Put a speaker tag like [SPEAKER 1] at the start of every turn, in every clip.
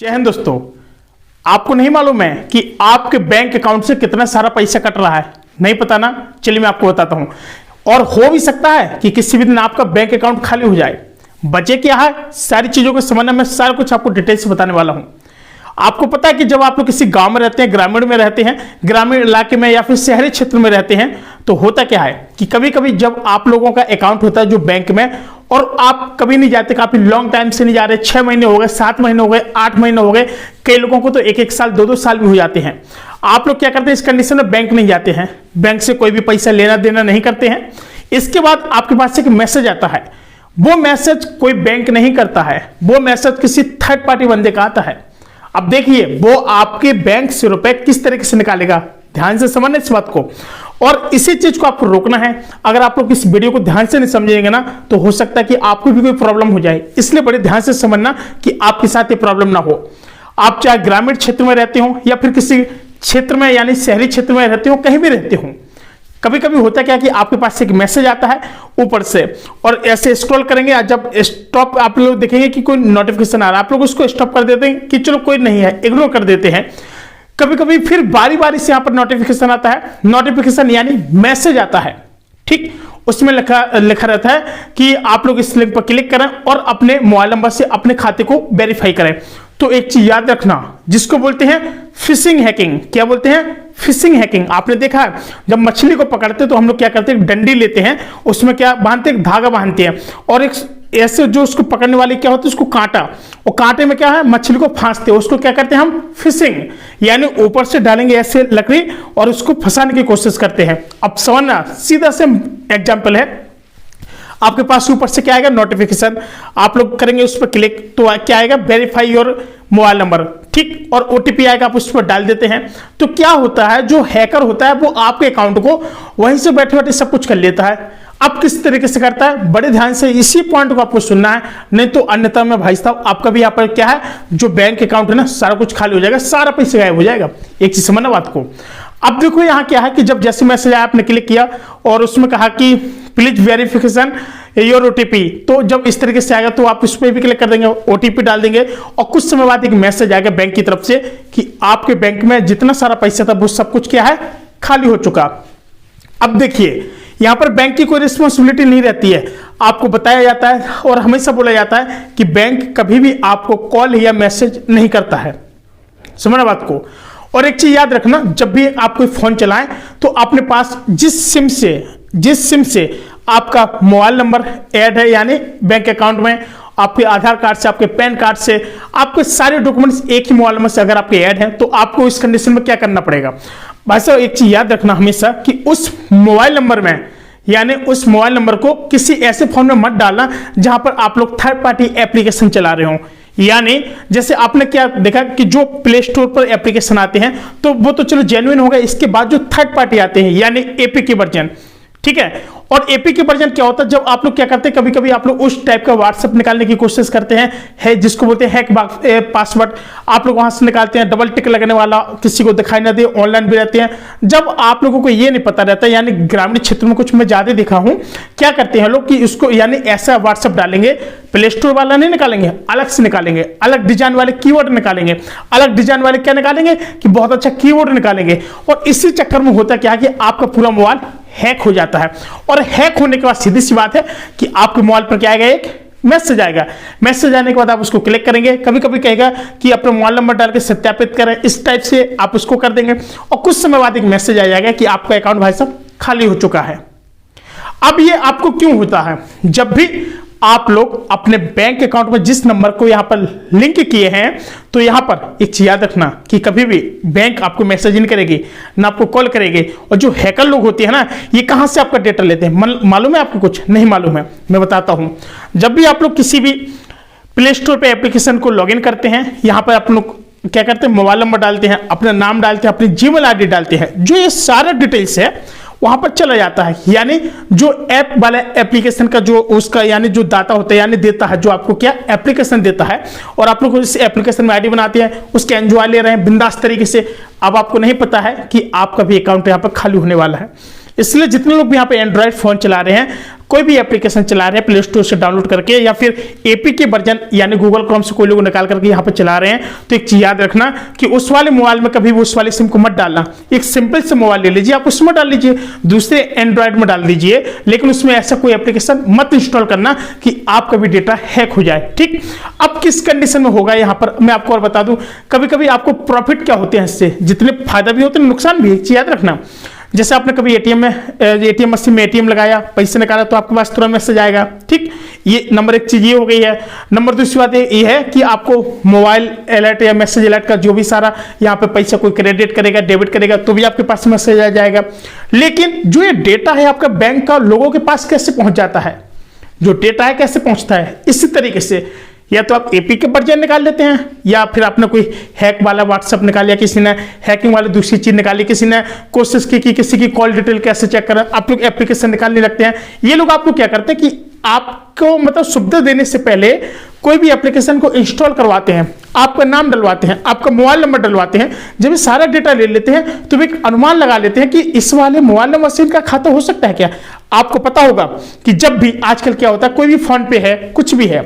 [SPEAKER 1] जय हिंद दोस्तों। आपको नहीं मालूम है कि आपके बैंक अकाउंट से कितना सारा पैसा कट रहा है? नहीं पता ना? चलिए मैं आपको बताता हूं। और हो भी सकता है कि किसी भी दिन आपका बैंक अकाउंट खाली हो जाए। बचे क्या है, सारी चीजों को समझना मैं सारा कुछ आपको डिटेल से बताने वाला हूं। आपको पता है कि जब आप लोग किसी गांव में रहते हैं, ग्रामीण में रहते हैं, ग्रामीण इलाके में या फिर शहरी क्षेत्र में रहते हैं, तो होता क्या है कि कभी कभी जब आप लोगों का अकाउंट होता है जो बैंक में, और आप कभी नहीं जाते, काफी लॉन्ग टाइम से नहीं जा रहे, 6 महीने हो गए, 7 महीने हो गए, 8 महीने हो गए, कई लोगों को तो 1-1 साल 2-2 साल भी हो जाते हैं। आप लोग क्या करते हैं इस कंडीशन में? बैंक नहीं जाते हैं, बैंक से कोई भी पैसा लेना देना नहीं करते हैं। इसके बाद आपके पास एक मैसेज आता है। वो मैसेज कोई बैंक नहीं करता है, वो मैसेज किसी थर्ड पार्टी बंदे का आता है। अब देखिए वो आपके बैंक से रुपए किस तरीके से निकालेगा, ध्यान से समझना इस बात को। और इसी चीज को आपको रोकना है। अगर आप लोग इस वीडियो को ध्यान से नहीं समझेंगे ना, तो हो सकता है कि आपको भी कोई प्रॉब्लम हो जाए। इसलिए बड़े ध्यान से समझना कि आपके साथ ये प्रॉब्लम ना हो। आप चाहे ग्रामीण क्षेत्र में रहते हो या फिर किसी क्षेत्र में यानी शहरी क्षेत्र में रहते हो, कहीं भी रहते हो, कभी कभी होता क्या कि आपके पास एक मैसेज आता है ऊपर से, और ऐसे स्क्रॉल करेंगे, जब स्टॉप आप लोग देखेंगे कि कोई नोटिफिकेशन आ रहा है, आप लोग उसको स्टॉप कर देते हैं कि चलो कोई नहीं है, इग्नोर कर देते हैं। कभी कभी फिर बारी बारी से यहां पर नोटिफिकेशन आता है, नोटिफिकेशन यानी मैसेज आता है, ठीक, उसमें लिखा रहता है कि आप लोग इस लिंक पर क्लिक करें और अपने मोबाइल नंबर से अपने खाते को वेरीफाई करें। तो एक चीज याद रखना, जिसको बोलते हैं फिशिंग हैकिंग। क्या बोलते हैं? Fishing hacking. आपने देखा है जब मछली को पकड़ते हैं तो हम लोग क्या करते हैं, डंडी लेते हैं, उसमें क्या बांधते हैं, धागा बांधते हैं, और एक ऐसे जो उसको पकड़ने वाली क्या होती है, उसको कांटा, और कांटे में क्या है, मछली को फांसते हैं, उसको क्या करते हैं हम? फिशिंग। यानी ऊपर से डालेंगे ऐसे लकड़ी और उसको फंसाने की कोशिश करते हैं। अब समझना, सीधा से एग्जाम्पल है, आपके पास ऊपर से क्या आएगा, नोटिफिकेशन, आप लोग करेंगे उस पर क्लिक, तो क्या आएगा, वेरीफाई योर मोबाइल नंबर, ठीक, और ओटीपी आएगा, आप उस पर डाल देते हैं। तो क्या होता है, जो हैकर होता है वो आपके अकाउंट को वहीं से बैठे बैठे सब कुछ कर लेता है। अब किस तरीके से करता है, बड़े ध्यान से इसी पॉइंट को आपको सुनना है, नहीं तो अन्यथा में भाई साहब आपका भी यहाँ पर क्या है, जो बैंक अकाउंट है ना, सारा कुछ खाली हो जाएगा, सारा पैसा गायब हो जाएगा। एक चीज समझना बात को। अब देखो यहाँ क्या है कि जब जैसे मैसेज आया, आपने क्लिक किया और उसमें कहा कि प्लीज वेरिफिकेशन योर ओटीपी, तो जब इस तरीके से आएगा तो आप उस पर भी क्लिक कर देंगे, ओटीपी डाल देंगे, और कुछ समय बाद एक मैसेज आएगा बैंक की तरफ से कि आपके बैंक में जितना सारा पैसा था वो सब कुछ क्या है, खाली हो चुका। अब देखिए यहां पर बैंक की कोई रिस्पॉन्सिबिलिटी नहीं रहती है। आपको बताया जाता है और हमेशा बोला जाता है कि बैंक कभी भी आपको कॉल या मैसेज नहीं करता है। समझना बात को। और एक चीज याद रखना, जब भी आप कोई फोन चलाएं तो अपने पास जिस सिम से आपका मोबाइल नंबर ऐड है, यानी बैंक अकाउंट में आपके आधार कार्ड से, आपके पैन कार्ड से, आपके सारे डॉक्यूमेंट्स एक ही मोबाइल नंबर से अगर आपके ऐड हैं, तो आपको इस कंडीशन में क्या करना पड़ेगा। बस एक चीज याद रखना हमेशा कि उस मोबाइल नंबर में, यानी उस मोबाइल नंबर को किसी ऐसे फोन में मत डालना जहां पर आप लोग थर्ड पार्टी एप्लीकेशन चला रहे हो। यानी जैसे आपने क्या देखा कि जो प्ले स्टोर पर एप्लीकेशन आते हैं तो वो तो चलो जेन्युइन होगा, इसके बाद जो थर्ड पार्टी आते हैं यानी एपीके वर्जन, ठीक है। और एपीके वर्जन क्या होता है, जब आप लोग क्या करते हैं, कभी कभी आप लोग उस टाइप का व्हाट्सएप निकालने की कोशिश करते हैं, है जिसको बोलते हैं हैक पासवर्ड, आप लोग वहां से निकालते हैं, डबल टिक लगने वाला, किसी को दिखाई ना दे, ऑनलाइन भी रहते हैं। जब आप लोगों को ये नहीं पता रहता, यानी ग्रामीण क्षेत्र में कुछ मैं ज्यादा देखा हूं, क्या करते हैं लोग कि इसको यानी ऐसा व्हाट्सएप डालेंगे, प्ले स्टोर वाला नहीं निकालेंगे, अलग से निकालेंगे, अलग डिजाइन वाले कीवर्ड निकालेंगे, अलग डिजाइन वाले क्या निकालेंगे कि बहुत अच्छा कीवर्ड निकालेंगे, और इसी चक्कर में होता क्या कि आपका पूरा मोबाइल हैक हो जाता है। और हैक होने के बाद सीधी सी बात है कि आपके मोबाइल पर क्या आएगा, एक मैसेज आएगा। मैसेज आने के बाद आप उसको क्लिक करेंगे, कभी कभी कहेगा कि अपना मोबाइल नंबर डाल के सत्यापित करें, इस टाइप से आप उसको कर देंगे, और कुछ समय बाद एक मैसेज आ जाएगा कि आपका अकाउंट भाई साहब खाली हो चुका है। अब ये आपको क्यों होता है, जब भी आप लोग अपने बैंक अकाउंट में जिस नंबर को यहां पर लिंक किए हैं, तो यहां पर एक चीज याद रखना कि कभी भी बैंक आपको मैसेज नहीं करेगी, ना आपको कॉल करेगी। और जो हैकर लोग होते हैं ना, ये कहां से आपका डेटा लेते हैं, मालूम है आपको? कुछ नहीं मालूम है, मैं बताता हूं। जब भी आप लोग किसी भी प्ले स्टोर पे एप्लीकेशन को लॉगिन करते हैं, यहां पर आप लोग क्या करते हैं, मोबाइल नंबर डालते हैं, अपना नाम डालते हैं, अपनी जीमेल आईडी डालते हैं, जो ये सारा डिटेल्स है वहां पर चला जाता है। यानी जो ऐप वाला एप्लीकेशन का जो उसका यानी जो डाटा होता है, यानी देता है, जो आपको क्या एप्लीकेशन देता है, और आप लोग इस एप्लीकेशन में आईडी बनाते हैं, उसके एंजॉय ले रहे हैं बिंदास तरीके से। अब आपको नहीं पता है कि आपका भी अकाउंट यहाँ पर खाली होने वाला है। इसलिए जितने लोग भी यहाँ पे एंड्रॉइड फोन चला रहे हैं, कोई भी एप्लीकेशन चला रहे हैं प्ले स्टोर से डाउनलोड करके या फिर एपीके वर्जन यानी गूगल क्रोम से कोई लोग निकाल करके यहाँ पे चला रहे हैं, तो एक चीज याद रखना कि उस वाले मोबाइल में कभी भी उस वाले सिम को मत डालना। एक सिंपल से मोबाइल ले लीजिए, आप उसमें डाल लीजिए, दूसरे एंड्रॉयड में डाल दीजिए, लेकिन उसमें ऐसा कोई एप्लीकेशन मत इंस्टॉल करना कि आपका भी डेटा हैक हो जाए। ठीक, अब किस कंडीशन में होगा यहाँ पर मैं आपको और बता दूं, कभी कभी आपको प्रॉफिट क्या होते हैं इससे, जितने फायदा भी होते हैं नुकसान भी, एक चीज याद रखना। जैसे आपने कभी एटीएम मशीन में एटीएम लगाया, पैसे निकाला, तो आपके पास तुरंत मैसेज आएगा। ठीक, ये नंबर एक चीज ये हो गई है। नंबर दूसरी बात ये है कि आपको मोबाइल अलर्ट या मैसेज अलर्ट का जो भी सारा यहाँ पे पैसा कोई क्रेडिट करेगा, डेबिट करेगा, तो भी आपके पास मैसेज आ जाएगा। लेकिन जो ये डेटा है आपका बैंक का लोगों के पास कैसे पहुंच जाता है, जो डेटा है कैसे पहुंचता है, इसी तरीके से या तो आप एपीके वर्जन निकाल लेते हैं, या फिर आपने कोई हैक वाला व्हाट्सएप निकाल लिया, किसी ने हैकिंग वाली दूसरी चीज निकाली, किसी ने कोशिश की कि किसी की कॉल डिटेल कैसे चेक करें, आप लोग एप्लीकेशन निकालने लगते हैं। ये लोग आपको क्या करते हैं कि आपको मतलब सुविधा देने से पहले कोई भी एप्लीकेशन को इंस्टॉल करवाते हैं, आपका नाम डलवाते हैं, आपका मोबाइल नंबर डलवाते हैं। जब ये सारा डेटा ले लेते हैं तो वे एक अनुमान लगा लेते हैं कि इस वाले मोबाइल नंबर से इनका खाता हो सकता है क्या। आपको पता होगा कि जब भी आजकल क्या होता है, कोई भी फोन पे है, कुछ भी है,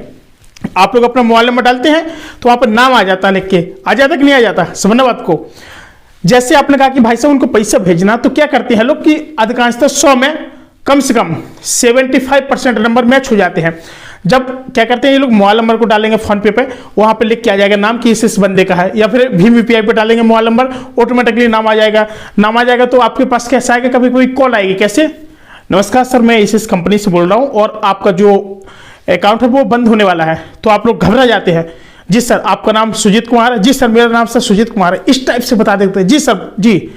[SPEAKER 1] आप लोग अपना मोबाइल नंबर डालते हैं तो वहां पर नाम आ जाता है, लिख के आ जाता कि नहीं आ जाता, समझना बात को। जैसे आपने कहा कि भाई साहब उनको पैसा भेजना, तो क्या करते हैं लोग कि अधिकांशतः 100 में कम से कम 75% नंबर मैच हो जाते हैं। जब क्या करते हैं ये लोग मोबाइल नंबर को डालेंगे फोन पे वहां पे लिख के आ जाएगा नाम कि इस बंदे का है, या फिर भीम यूपीआई पे डालेंगे मोबाइल नंबर, ऑटोमेटिकली नाम आ जाएगा। नाम आ जाएगा तो आपके पास कैसा आएगा, कभी कोई कॉल आएगी, कैसे, नमस्कार सर मैं इस कंपनी से बोल रहा हूं और आपका जो अकाउंट है वो बंद होने वाला है। तो आप लोग घबरा जाते हैं, जी सर आपका नाम सुजीत कुमार है, जी सर मेरा नाम सर सुजीत कुमार है, इस टाइप से बता देते हैं, जी सर, जी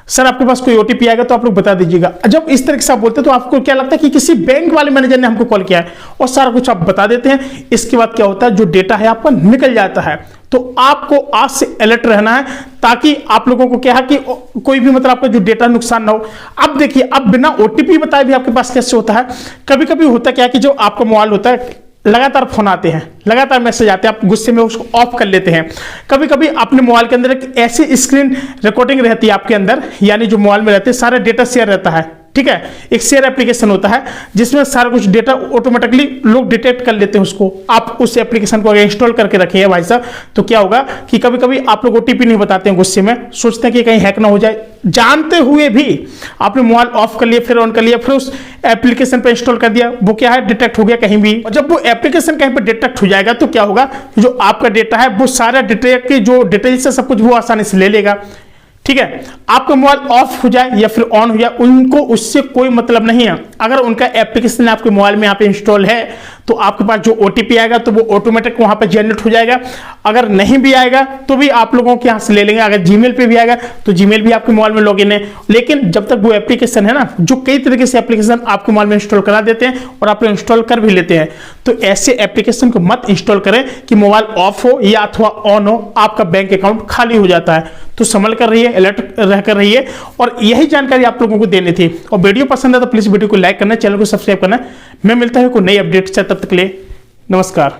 [SPEAKER 1] सर आपके पास कोई ओटीपी आएगा तो आप लोग बता दीजिएगा। जब इस तरह से आप बोलते हैं तो आपको क्या लगता है कि किसी बैंक वाले मैनेजर ने हमको कॉल किया है, और सारा कुछ आप बता देते हैं। इसके बाद क्या होता है, जो डेटा है आपका निकल जाता है। तो आपको आज से अलर्ट रहना है ताकि आप लोगों को क्या है कि कोई भी मतलब आपका जो डेटा नुकसान ना हो। अब देखिए, अब बिना ओटीपी बताए भी आपके पास कैसे होता है, कभी कभी होता क्या है कि जो आपका मोबाइल होता है लगातार फोन आते हैं, लगातार मैसेज आते हैं, आप गुस्से में उसको ऑफ कर लेते हैं। कभी कभी अपने मोबाइल के अंदर एक ऐसी स्क्रीन रिकॉर्डिंग रहती है आपके अंदर, यानी जो मोबाइल में रहते हैं सारा डेटा शेयर रहता है। ठीक है, एक शेयर एप्लीकेशन होता है जिसमें सारा कुछ डेटा ऑटोमेटिकली लोग डिटेक्ट कर लेते हैं उसको। आप उस एप्लीकेशन को अगर इंस्टॉल करके रखिए भाई साहब, तो क्या होगा कि कभी कभी आप लोग ओटीपी नहीं बताते हैं, गुस्से में सोचते हैं कि कहीं हैक ना हो जाए, जानते हुए भी आपने मोबाइल ऑफ कर लिया, फिर ऑन कर लिया, फिर उस एप्लीकेशन पे इंस्टॉल कर दिया, वो क्या है डिटेक्ट हो गया कहीं भी। और जब वो एप्लीकेशन कहीं पर डिटेक्ट हो जाएगा तो क्या होगा, जो आपका डेटा है वो सारा डिटेक्ट की जो डिटेल्स है सब कुछ वो आसानी से ले लेगा। ठीक है, आपका मोबाइल ऑफ हो जाए या फिर ऑन हो जाए, उनको उससे कोई मतलब नहीं है। अगर उनका एप्लीकेशन आपके मोबाइल में यहाँ पे इंस्टॉल है तो आपके पास जो ओटीपी आएगा तो वो ऑटोमेटिक वहां पे जनरेट हो जाएगा। अगर नहीं भी आएगा तो भी आप लोगों के यहाँ से ले लेंगे। अगर जीमेल पे भी आएगा तो जीमेल भी आपके मोबाइल में लॉगिन है। लेकिन जब तक वो एप्लीकेशन है ना, जो कई तरीके से एप्लीकेशन आपके मोबाइल में इंस्टॉल करा देते हैं और आप इंस्टॉल कर भी लेते हैं, तो ऐसे एप्लीकेशन को मत इंस्टॉल करें कि मोबाइल ऑफ हो या अथवा ऑन हो, आपका बैंक अकाउंट खाली हो जाता है। तो संभल कर रहिए, अलर्ट रहकर रहिए, और यही जानकारी आप लोगों को देनी थी। और वीडियो पसंद है तो प्लीज वीडियो को लाइक करना, चैनल को सब्सक्राइब करना। मैं मिलता हूं कोई नई अपडेट से, तब तक के लिए नमस्कार।